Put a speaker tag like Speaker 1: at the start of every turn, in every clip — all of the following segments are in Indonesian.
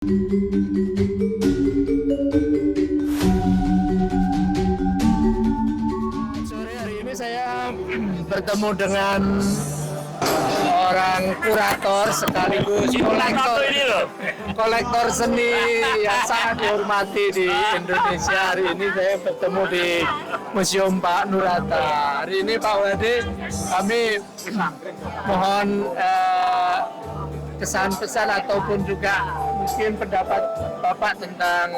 Speaker 1: Sore hari ini saya bertemu dengan orang kurator sekaligus kolektor seni yang sangat dihormati di Indonesia. Hari ini saya bertemu di Museum Pak Nur Hatta. Hari ini Pak Wadi, kami mohon kesan-pesan ataupun juga mungkin pendapat Bapak tentang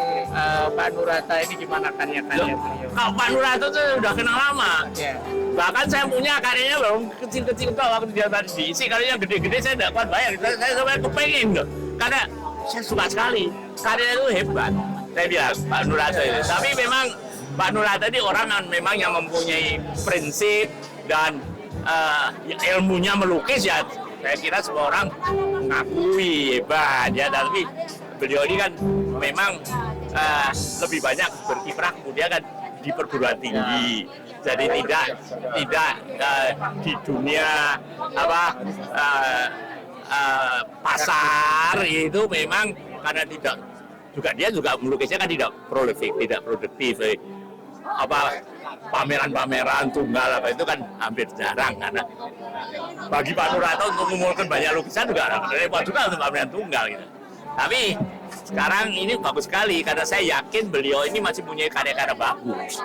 Speaker 1: Pak Nur Hatta ini, gimana karya-karya beliau?
Speaker 2: Kalau Pak Nur Hatta itu udah kenal lama.
Speaker 1: Ya.
Speaker 2: Bahkan saya punya karyanya belum kecil-kecil tuh waktu dia tadi diisi, karyanya gede-gede saya tidak kuat bayar. Saya sampai kepengen loh, karena saya suka sekali. Karyanya itu hebat. Saya bilang Pak Nur Hatta itu. Tapi memang Pak Nur Hatta ini orang memang yang mempunyai prinsip dan ilmunya melukis ya. Saya kira semua orang mengakui hebat ya, tapi beliau ini kan memang lebih banyak berkiprah kemudian kan di perguruan tinggi. Jadi tidak di dunia pasar itu memang karena tidak juga dia juga melukisnya kan tidak produktif pameran-pameran tunggal itu kan hampir jarang, karena bagi Pak Nur Hatta untuk mengumpulkan banyak lukisan juga repot juga untuk pameran tunggal gitu. Tapi sekarang ini bagus sekali karena saya yakin beliau ini masih punya karya-karya bagus.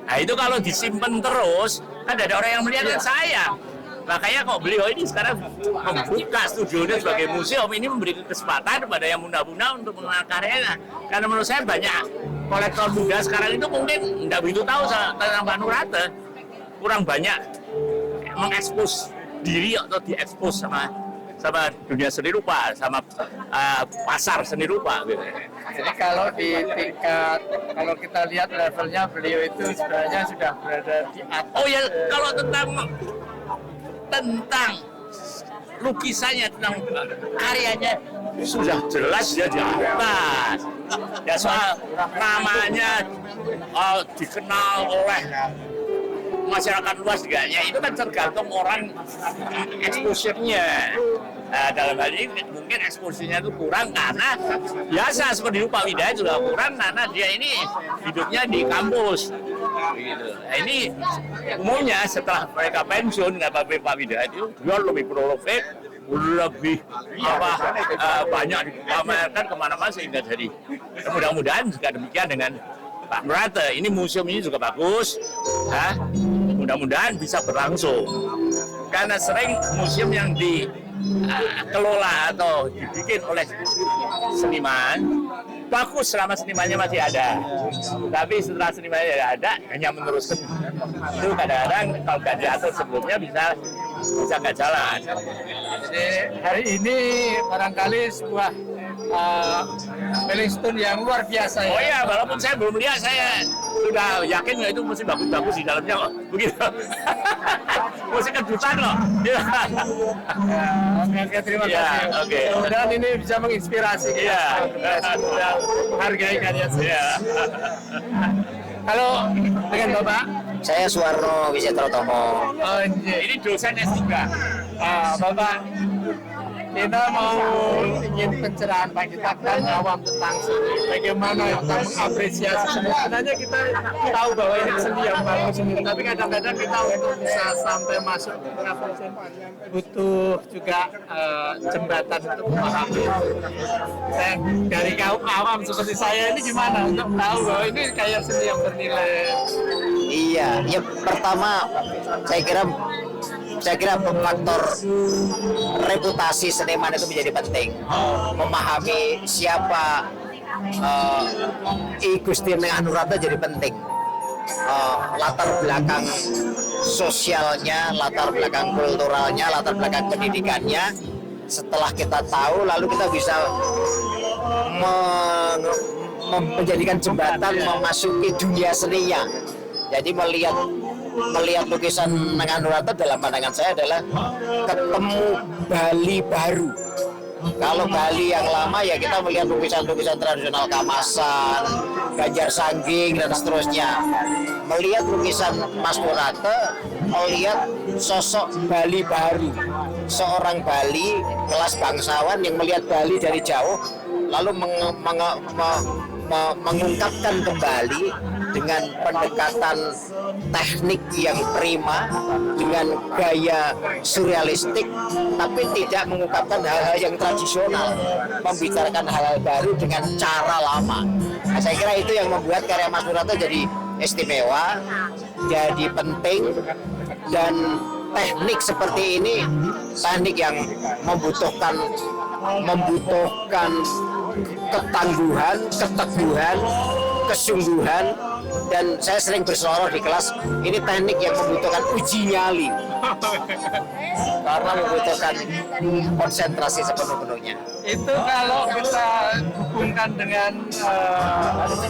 Speaker 2: Nah itu kalau disimpan terus kan ada orang yang melihat kan sayang. Makanya kok beliau ini sekarang membuka studionya sebagai museum, ini memberi kesempatan kepada yang muda-muda untuk mengenal karyanya. Karena menurut saya banyak kolektor muda sekarang itu mungkin tidak begitu tahu tentang Pak Nur Hatta, kurang banyak mengekspos diri atau diekspos sama dunia seni rupa, sama pasar seni rupa gitu.
Speaker 1: Jadi kalau di tingkat, kalau kita lihat levelnya beliau itu sebenarnya sudah berada di atas.
Speaker 2: Oh ya, kalau tentang lukisannya, tentang karyanya sudah jelas dia di atas. Ya soal namanya dikenal oleh masyarakat luas juga, ya itu kan tergantung orang exposure-nya. Dalam hal ini mungkin eksposisinya itu kurang karena biasa seperti Pak Widaya juga kurang karena dia ini hidupnya di kampus. Gitu. Nah, ini umumnya setelah mereka pensiun, kata Pak Widaya itu dia lebih produktif, lebih banyak dipamerkan kemana-mana, sehingga jadi mudah-mudahan juga demikian dengan Pak Nur Hatta. Ini museum ini juga bagus, mudah-mudahan bisa berlangsung karena sering museum yang dikelola atau dibikin oleh seniman bagus selama senimannya masih ada, tapi setelah senimannya tidak ada hanya meneruskan itu, kadang-kadang kalau nggak diatur sebelumnya bisa nggak jalan.
Speaker 1: Jadi hari ini barangkali sebuah milestone yang luar biasa ya.
Speaker 2: Oh iya, walaupun saya belum lihat, saya sudah yakin itu mesti bagus-bagus di dalamnya kok. Begitu. Mesti kejutan loh. Ya.
Speaker 1: Oke, terima kasih.
Speaker 2: Oke.
Speaker 1: Mudah-mudahan ini bisa menginspirasi kita. Dan menghargai karya saya. Halo, dengan Bapak?
Speaker 3: Saya Suwarno Wisetrotomo.
Speaker 1: Oh,
Speaker 2: Ini dosen S3.
Speaker 1: Bapak, kita mau ingin pencerahan Pak, kita kan awam tentang seni. Bagaimana kita mengapresiasi seni? Sebenarnya kita tahu bahwa ini seni yang bagus sendiri, tapi kadang-kadang kita untuk bisa sampai masuk ke mengapresiasi butuh juga jembatan untuk memahami. Dan dari kaum awam seperti saya ini gimana untuk tahu bahwa ini kayak seni yang bernilai?
Speaker 3: Iya, ya pertama saya kira faktor reputasi seniman itu menjadi penting. Memahami siapa I Gusti Nur Hatta jadi penting. Latar belakang sosialnya, latar belakang kulturalnya, latar belakang pendidikannya. Setelah kita tahu, lalu kita bisa menjadikan jembatan memasuki dunia seninya. Jadi melihat lukisan Nur Hatta dalam pandangan saya adalah ketemu Bali baru. Kalau Bali yang lama ya kita melihat lukisan-lukisan tradisional Kamasan, Ganjar Sangging dan seterusnya. Melihat lukisan Mas Nur Hatta, melihat sosok Bali baru, seorang Bali kelas bangsawan yang melihat Bali dari jauh lalu mengungkapkan kembali dengan pendekatan teknik yang prima, dengan gaya surrealistik, tapi tidak mengungkapkan hal-hal yang tradisional, membicarakan hal-hal baru dengan cara lama. Nah, saya kira itu yang membuat karya Mas Nurato jadi istimewa, jadi penting, dan teknik seperti ini teknik yang membutuhkan ketangguhan, keteguhan, kesungguhan, dan saya sering bersuara di kelas, ini teknik yang membutuhkan uji nyali karena membutuhkan konsentrasi sepenuh-penuhnya.
Speaker 1: Itu kalau kita hubungkan dengan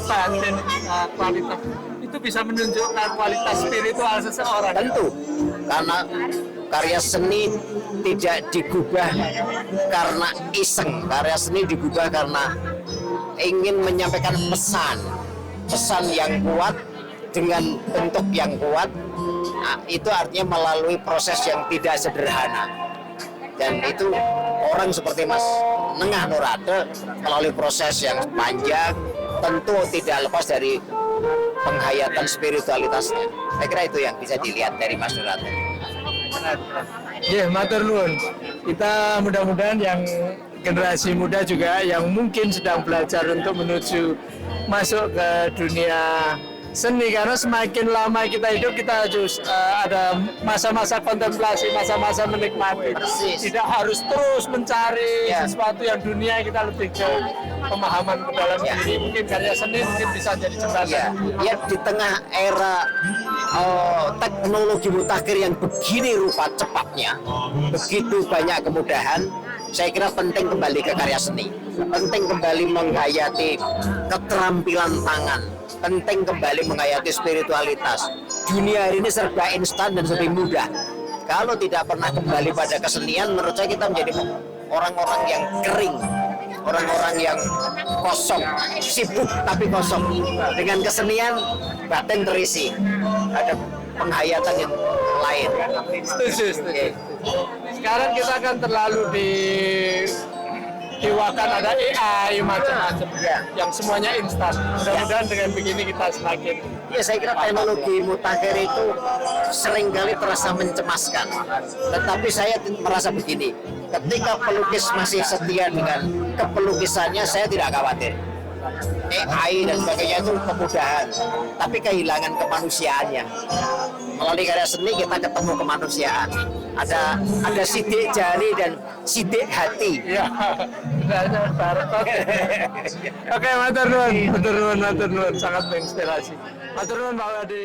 Speaker 1: batin, kualitas, itu bisa menunjukkan kualitas spiritual seseorang.
Speaker 3: Tentu, karena karya seni tidak digubah karena iseng, karya seni digubah karena ingin menyampaikan pesan yang kuat dengan bentuk yang kuat. Nah, itu artinya melalui proses yang tidak sederhana, dan itu orang seperti Mas Nengah Nurato melalui proses yang panjang tentu tidak lepas dari penghayatan spiritualitasnya. Saya kira itu yang bisa dilihat dari Mas Nurato.
Speaker 1: Ya, matur nuwun. Kita mudah-mudahan yang generasi muda juga yang mungkin sedang belajar untuk menuju masuk ke dunia seni, karena semakin lama kita hidup kita harus ada masa-masa kontemplasi, masa-masa menikmati.
Speaker 3: Persis.
Speaker 1: Tidak harus terus mencari
Speaker 3: Ya.
Speaker 1: sesuatu yang dunia, kita lebih ke pemahaman ke dalam
Speaker 3: Ya.
Speaker 1: diri. Mungkin karya seni mungkin bisa jadi jembatan.
Speaker 3: Ya, di tengah era teknologi mutakhir yang begini rupa cepatnya, begitu banyak kemudahan, saya kira penting kembali ke karya seni, penting kembali menghayati keterampilan tangan, penting kembali menghayati spiritualitas. Dunia hari ini serba instan dan serba mudah. Kalau tidak pernah kembali pada kesenian, menurut saya kita menjadi orang-orang yang kering, orang-orang yang kosong, sibuk tapi kosong. Dengan kesenian, batin terisi, ada penghayatan yang lain.
Speaker 1: Setuju.
Speaker 3: Oke.
Speaker 1: Sekarang kita akan terlalu diwakan ada AI macam-macam yang semuanya instan. Mudah-mudahan dengan begini kita semakin
Speaker 3: Ya, saya kira teknologi mutakhir itu seringkali terasa mencemaskan. Tetapi saya merasa begini, ketika pelukis masih setia dengan kepelukisannya, saya tidak khawatir. AI dan sebagainya itu kemudahan, tapi kehilangan kemanusiaannya. Melalui karya seni kita ketemu kemanusiaan. Ada sidik jari dan sidik hati.
Speaker 1: ya sebenarnya barat. Oke, matur nuwun, sangat menginspirasi. Matur nuwun Pak Wadi.